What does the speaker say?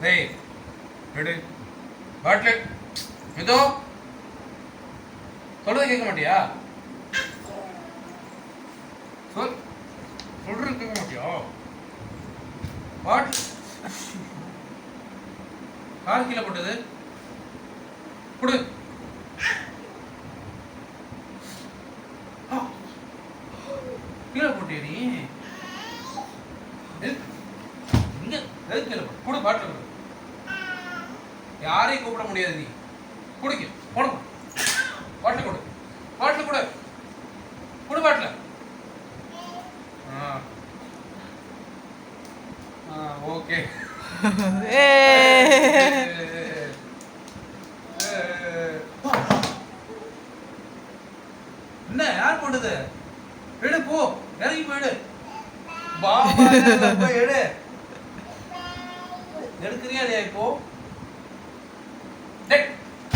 டேய் எடு பாட்டில் இதோ சொல்றது கேட்க மாட்டியா? சொல்றது கேட்க மாட்டியா? பாட்டில் கால் கீழே போட்டது கொடு. கீழே போட்டியா நீ? இங்க கீழே போட்டு கொடு. பாட்டில் கொடு. யாரையும் கூப்பிட முடியாது. நீ குடிக்க போன பாட்டில் கொடு. பாட்டில் கொடு. கொடு பாட்டில். ஓகே. என்ன யார் போட்டது? எடு போ, இறங்கி போயிடு. பாபா எடு. எடுக்கிறியா இல்லையா இப்போ?